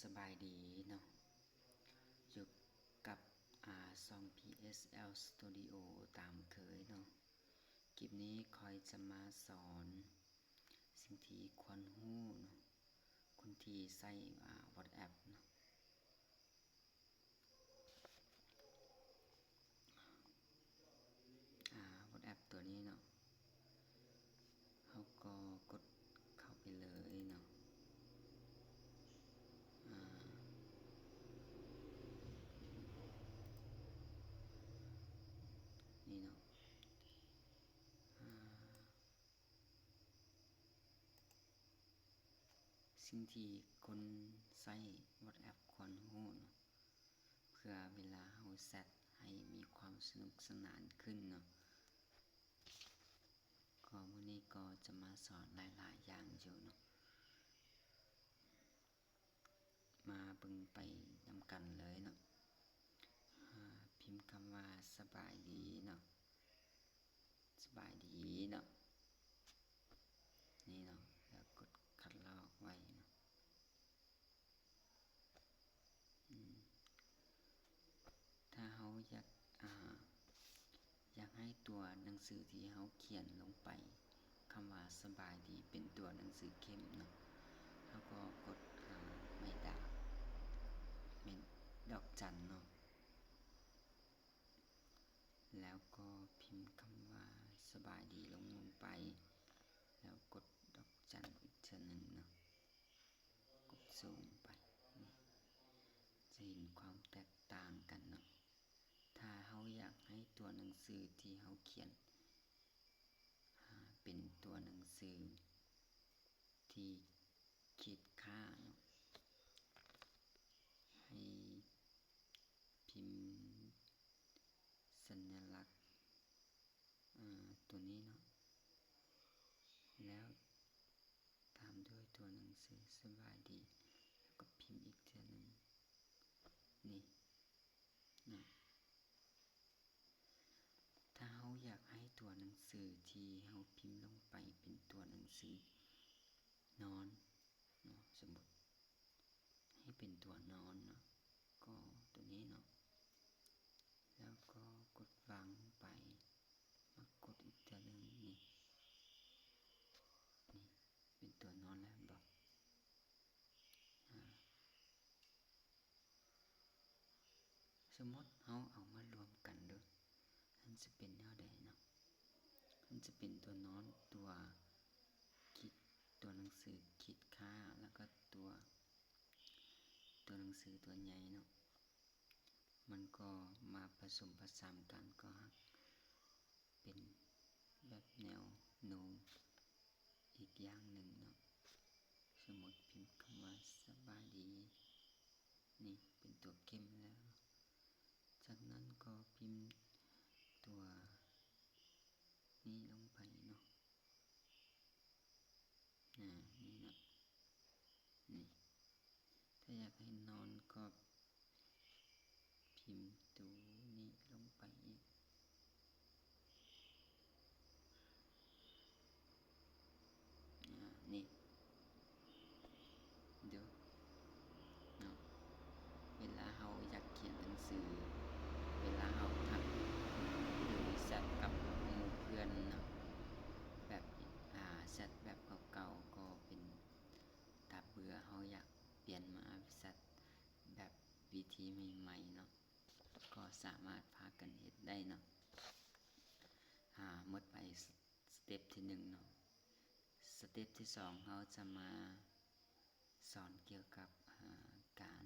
สบายดีเนาะอยู่กับซอง PSL Studio ตามเคยเนาะคลิปนี้คอยจะมาสอนสิ่งที่ควรรู้เนาะคนที่ใช้WhatsApp เนาะWhatsApp ตัวนี้เนาะเขาก็กดเข้าไปเลยเนาะนี่เนาะสิ่งที่คนใช้ WhatsApp ควรรู้เนาะเพื่อเวลาเฮาแชทให้มีความสนุกสนานขึ้นเนาะก็มื้อนี้ก็จะมาสอนหลายๆอย่างอยู่เนาะมาเบิ่งไปนำกันเลยเนาะพิมพ์คำว่าสบายดีเนาะสบายดีเนาะนี่เนาะแล้วกดคัดลอกไว้เนาะถ้าเฮาอยากให้ตัวหนังสือที่เฮาเขียนลงไปคำว่าสบายดีเป็นตัวหนังสือเข้มเนาะแล้วก็กดไม่ดาบเป็นดอกจันเนาะแล้วก็พิมพ์คำว่าสบายดีลงไปแล้วกดดอกจันอีกเทื่อนึงเนาะกดซูมไปจะเห็นความแตกต่างกันเนาะถ้าเฮาอยากให้ตัวหนังสือที่เฮาเขียนเป็นตัวหนังสือที่ขีดค่าเนาะให้พิมพ์สัญลักษณ์ตัวนี้เนาะแล้วตามด้วยตัวหนังสือสบายดีแล้วก็พิมพ์อีกเทื่อนึงนี่เนาะถ้าเฮาอยากให้ตัวหนังสือที่เฮาพิมพ์ลงไปเป็นตัวหนังสือนอนเนาะสมมุติให้เป็นตัวนอนเนาะก็ตัวนี้เนาะแล้วก็กดวางไปมากดอีกตัวนึงนี่เป็นตัวนอนแล้วบอกสมมติเฮาเอามารวมกันเด้อมันจะเป็นแนวใดเนาะมันจะเป็นตัวนอนตัวคิดตัวหนังสือคิดค่าแล้วก็ตัวหนังสือตัวใหญ่เนาะมันก็มาผสมผสานกันก็เป็นแบบแนวโน้มอีกอย่างหนึ่งเนาะสมมติพิมพ์คำว่าสบายดีนี่เป็นตัวเข้มแล้วจากนั้นก็พิมพ์ตัวนี้ลงไปเนาะนี่เนาะนี่ถ้าอยากให้นอนก็พิมพ์ตัวนี้ลงไปอีกนี่เดี๋ยวเนาะเวลาเฮาอยากเขียนหนังสือเวลาเฮาทักหรือแชทกับหมู่เพื่อนเนาะแบบแชทแบบเก่าๆก็เป็นตาเบื่อเฮาอยากเปลี่ยนมาแชทแบบวิธีใหม่ๆเนาะก็สามารถพากันเฮ็ดได้เนาะหมดไปสเต็ปที่1เนาะสเต็ปที่2เฮาจะมาสอนเกี่ยวกับการ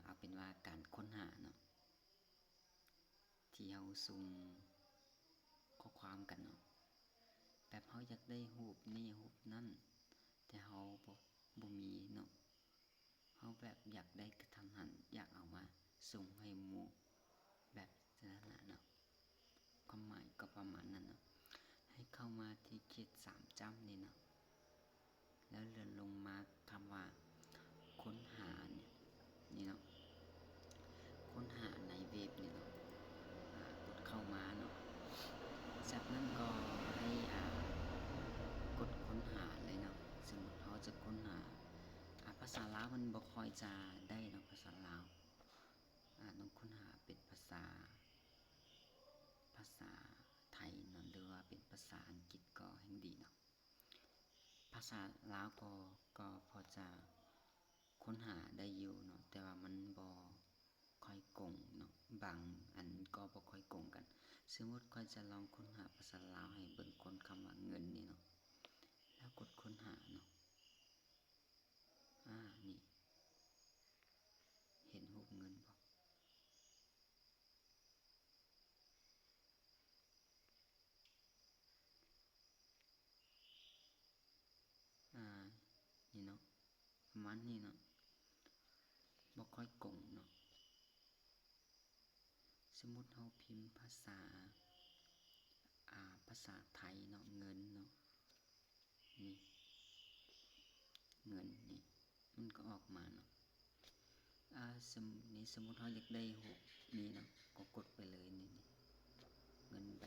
เอาเป็นว่าการค้นหาเนาะที่เฮาสุ่มข้อความกันเนาะแบบเฮาอยากได้รูปนี้รูปนั้นแต่เฮาบ่มีเนาะเฮาแบบอยากได้กระทันหันอยากเอามาส่งให้หมู่แบบนั้นเนาะความหมายก็ประมาณนั้นเนาะให้เข้ามาที่ขีด3จ้ำนี่เนาะแล้วเลื่อนลงมาคำว่าค้นหาเนี่ยนี่เนาะค้นหาในเว็บนี่เนาะกดเข้ามาเนาะจากนั้นก็ให้กดค้นหาเลยเนาะสมมุติเราจะค้นหา ษาลาวมันบ่ค่อยจะได้เนาะภาษาลาวต้องค้นหาเป็นภาษาไทยเนาะหรือว่าเป็นภาษาอังกฤษก็แห่งดีเนาะภาษาลาวก็พอจะค้นหาได้อยู่เนาะแต่ว่ามันบ่ค่อยกงเนาะบางอันก็บ่ค่อยกงกันสมมุติค่อยจะลองค้นหาภาษาลาวให้เบิ่งคนคำว่าเงินนี่เนาะแล้วกดค้นหาเนาะนี่เห็นรูปเงินบ่นี่เนาะประมาณนี้เนาะบ่ค่อยกงเนาะสมมุติเฮาพิมพ์ภาษาไทยเนาะเงินเนาะนี่เงินนี่มันก็ออกมาเนาะสมมุติเฮาอยากได้รูปนี้เนาะก็กดไปเลยนี่เงินใบ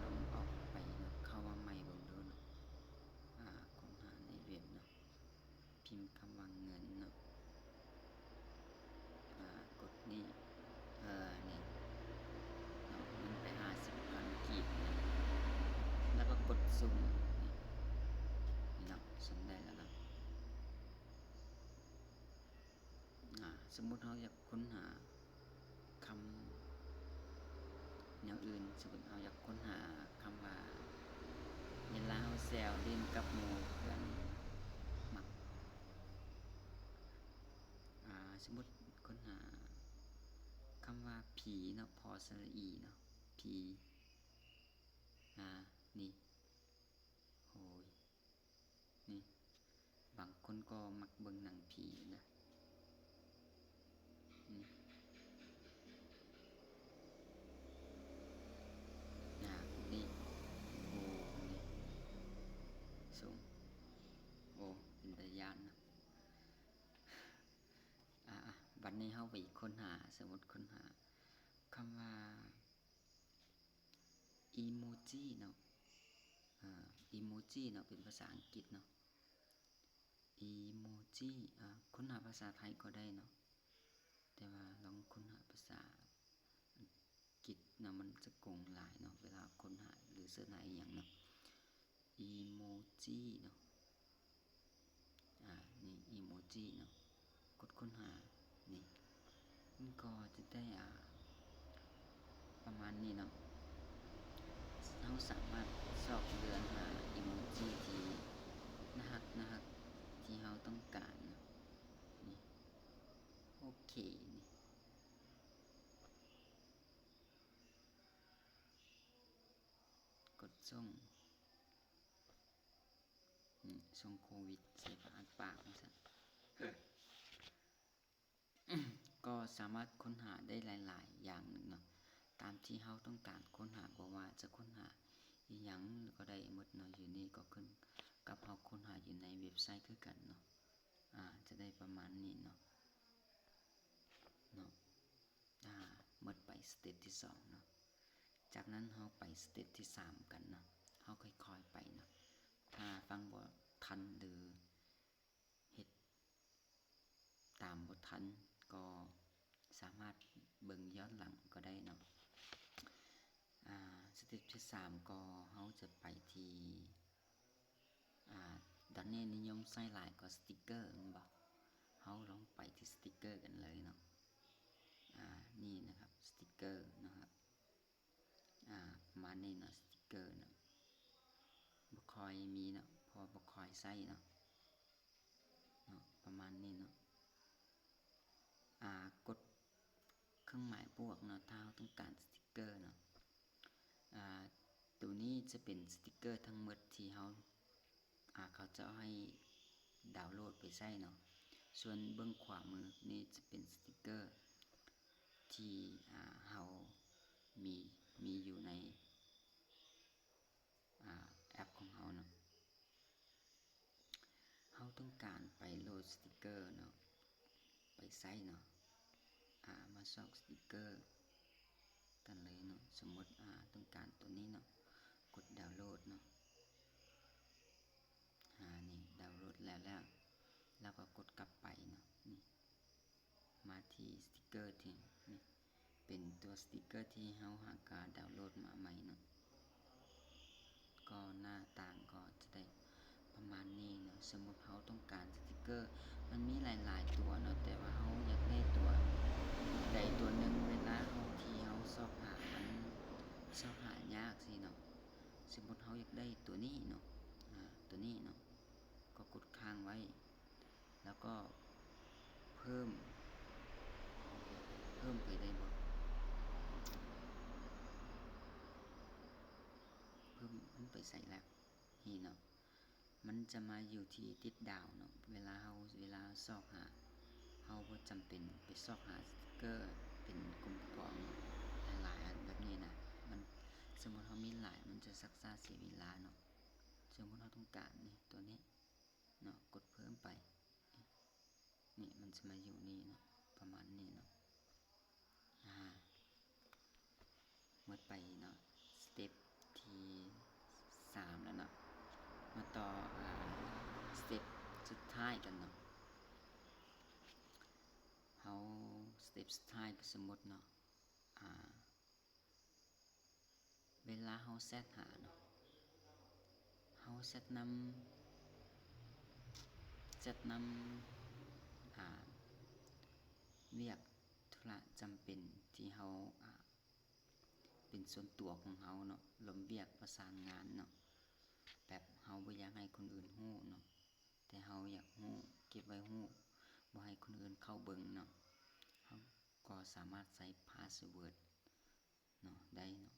ลองออกไปเนาะเข้าว่าใหม่เบิ่งดูเนาะค้นหาในเว็บเนาะพิมพ์คำว่าเงินเนาะกดนี่นี่เนาะมันไป50,000 กีบนะแล้วก็กดสุ่มนี่เนาะสุ่มได้แล้วเนาะสมมุติเราอยากค้นหาคำแนวอื่นสมมุติเราอยากค้นหาคำว่าเวลาเราแซวเล่นกับหมู่เพื่อนมักสมมุติค้นหาคำว่าผีเนาะพอสระอีเนาะผีนี่โหยนี่บางคนก็มักเบิ่งหนังผีนะนี่นี่โอ้นี่สูงโอ้เป็นตาย้านนะบัดนี้เฮาไปค้นหาสมมุติค้นหาคำว่าอีโมจิเนาะอีโมจิเนาะเป็นภาษาอังกฤษเนาะอีโมจิค้นหาภาษาไทยก็ได้เนาะแต่ว่าลองค้นหาภาษาอังกฤษเนาะมันจะกงหลายเนาะเวลาค้นหาหรือเสิร์ชหาอีหยังเนาะอีโมจิเนาะนี่อีโมจิเนาะกดค้นหานี่มันก็จะได้ประมาณนี้เนาะเราสามารถสอบเลือนหาอีโมจิที่น่ารักที่เราต้องการนะนี่โอเคนี่กดส่งส่งโควิดใส่ปากนะก็สามารถค้นหาได้หลายๆอย่างหนึ่งเนาะตามที่เราต้องการค้นหาบ่ว่าจะค้นหาอีหยังก็ได้หมดเนาะอยู่นี่ก็ขึ้นกับเราค้นหาอยู่ในเว็บไซต์คือกันเนาะจะได้ประมาณนี้เนาะหมดไปสเต็ปที่2เนาะจากนั้นเราไปสเต็ปที่3กันเนาะเราค่อยๆไปเนาะถ้าฟังบ่ทันหรือเฮ็ดตามบ่ทันก็สามารถเบิ่งย้อนหลังก็ได้เนาะสเต็ปที่3ก็เราจะไปที่ตอนนี้นิยมใส่หลายก็สติกเกอร์มันบ่เราลองไปที่สติกเกอร์กันเลยเนาะนี่นะครับสติกเกอร์นะครับมานี่เนาะสติกเกอร์เนาะบ่ค่อยมีเนาะพอบ่ค่อยใส่เนาะประมาณนี้เนาะกดเครื่องหมายบวกเนาะถ้าเราต้องการสติกเกอร์เนาะตัวนี้จะเป็นสติกเกอร์ทั้งหมดที่เขาจะให้ดาวน์โหลดไปใช้เนาะส่วนเบื้องขวามือนี่จะเป็นสติกเกอร์ที่เรามีอยู่ในแอปของเราเนาะเราต้องการไปโหลดสติกเกอร์เนาะไปใช้เนาะมาซอกสติกเกอร์ กันเลยเนาะสมมติต้องการตัวนี้เนาะกดดาวน์โหลดเนาะนี่ดาวน์โหลดแล้วก็กดกลับไปเนาะนี่มาที่สติกเกอร์ที่นี่เป็นตัวสติกเกอร์ที่เฮาหากาดาวน์โหลดมาใหม่เนาะก็หน้าต่างก็จะได้ประมาณนี้เนาะสมมุติเฮาต้องการสติกเกอร์มันมีหลายๆตัวเนาะแต่ว่าเฮาอยากได้ตัวใดตัวหนึ่งเวลาเฮาที่เฮาสอบหามันสอบหายากสิเนาะสมมุติเฮาอยากได้ตัวนี้เนาะตัวนี้เนาะก็กดค้างไว้แล้วก็เพิ่มไปได้บ่เพิ่มมันไปใส่แล้วนี่เนาะมันจะมาอยู่ที่ติดดาวเนาะเวลาซอกหาเฮาบ่จำเป็นไปซอกหาสติกเกอร์เป็นกลุ่มกองหลายๆอันแบบนี้นะมันสมมุติเฮามีหลายมันจะซักซ่าเสียเวลาเนาะสมมุติเฮาต้องการนี่ตัวนี้เนาะกดเพิ่มไปนี่มันจะมาอยู่นี่เนาะประมาณนี้เนาะหมดไปเนาะสเต็ปที่3แล้วเนาะมาต่อสเต็ปสุดท้ายกันเนาะเฮาสเต็ปสุดท้ายก็สมมุติเนาะเวลาเฮาเซตหาเนาะเฮาเซตนำเวียกธุระจำเป็นที่เฮาเป็นส่วนตัวของเฮาเนาะลมเวียกประสานงานเนาะแบบเฮาบ่อยากให้คนอื่นรู้เนาะแต่เฮาอยากรู้เก็บไว้รู้บ่ให้คนอื่นเข้าเบิ่งเนาะเฮาก็สามารถใส่พาสเวิร์ดเนาะได้เนาะ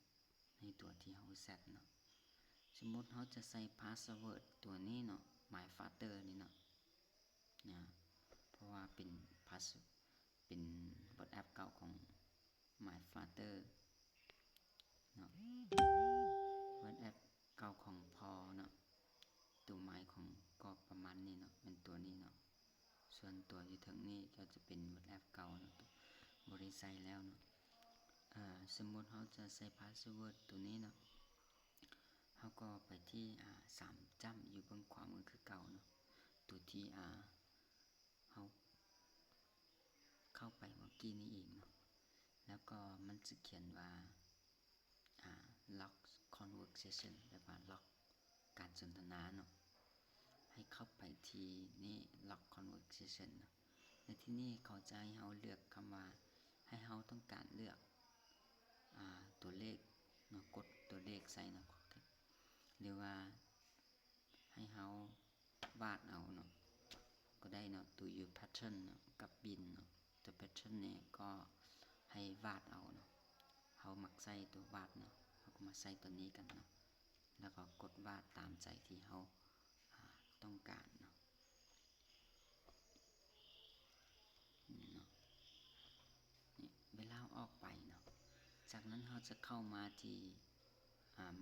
ในตัวที่เฮาเซตเนาะสมมุติเฮาจะใส่พาสเวิร์ดตัวนี้เนาะ my father นี่เนาะเพราะว่าเป็นWhatsApp เก่าของ my father เนาะ WhatsApp เก่าของพ่อเนาะตัวหมายของก็ประมาณนี้เนาะเป็นตัวนี้เนาะส่วนตัวอยู่ทางนี้ก็จะเป็น WhatsApp เก่าเนาะบ่ได้ใส่แล้วเนาะสมมุติเฮาจะใส่พาสเวิร์ดตัวนี้เนาะเฮาก็ไปที่3จ้ำอยู่เบื้องขวามือคือเก่าเนาะตัวที่เฮาเข้าไปเมื่อกี้นี้เองเนาะแล้วก็มันจะเขียนว่าlock conversation แปลว่าล็อกการสนทนาเนาะให้เข้าไปที่นี่ lock conversation เนาะในที่นี้เขาจะให้เฮาเลือกคำว่าให้เฮาต้องการเลือกตัวเลขเนาะกดตัวเลขใส่เนาะหรือว่าให้เฮาวาดเอาเนาะก็ได้เนาะตัว use pattern เนาะกับบินเนาะตัว pattern เนี่ยก็ให้วาดเอาเนาะเฮามักใส่ตัววาดเนาะเฮาก็มาใส่ตัวนี้กันเนาะแล้วก็กดวาดตามใจที่เฮาต้องการเนาะนี่เนาะนี่เวลาออกไปเนาะจากนั้นเฮาจะเข้ามาที่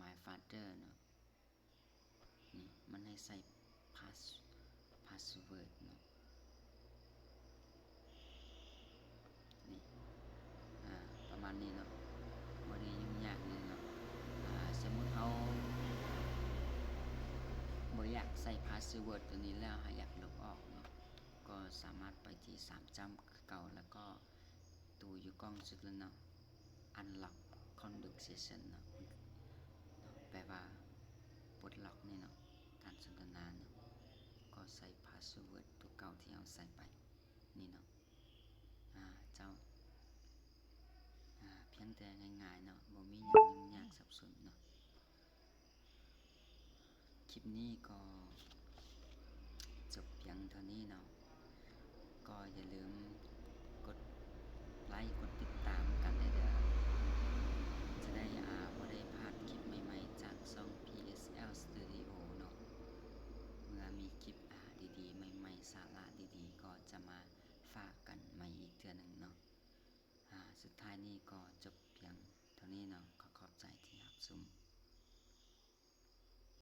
my father เนาะนี่มันให้ใส่password เนาะนี่ประมาณนี้เนาะบ่ได้ยุ่งยากเลยเนาะสมมุติเฮาบ่อยากใส่พาสเวิร์ดตัวนี้แล้วอยากลบออกเนาะก็สามารถไปที่3จ้ำคือเก่าแล้วก็ตัวอยู่กล้องสุดแล้วเนาะ unlock conversation เนาะแปลว่าปลดล็อกนี่เนาะการสนทนาเนาะก็ใส่พาสเวิร์ดตัวเก่าที่เราใส่ไปนี่เนาะเจ้าเพียงแต่ง่ายๆเนาะบ่มีหยังยุ่งยากสับสนเนาะคลิปนี้ก็จบเพียงเท่านี้เนาะก็อย่าลืมกดไลค์กดติดตามกันได้เด้อจะได้บ่ได้พลาดคลิปใหม่ๆจากช่อง PSL Studio เนาะเมื่อมีคลิปดีๆใหม่ๆสาระดีๆก็จะมาฝากกันใหม่อีกเทื่อนึงเนาะสุดท้ายนี้ก็จบเพียงเท่านี้เนาะขอบใจที่รับชม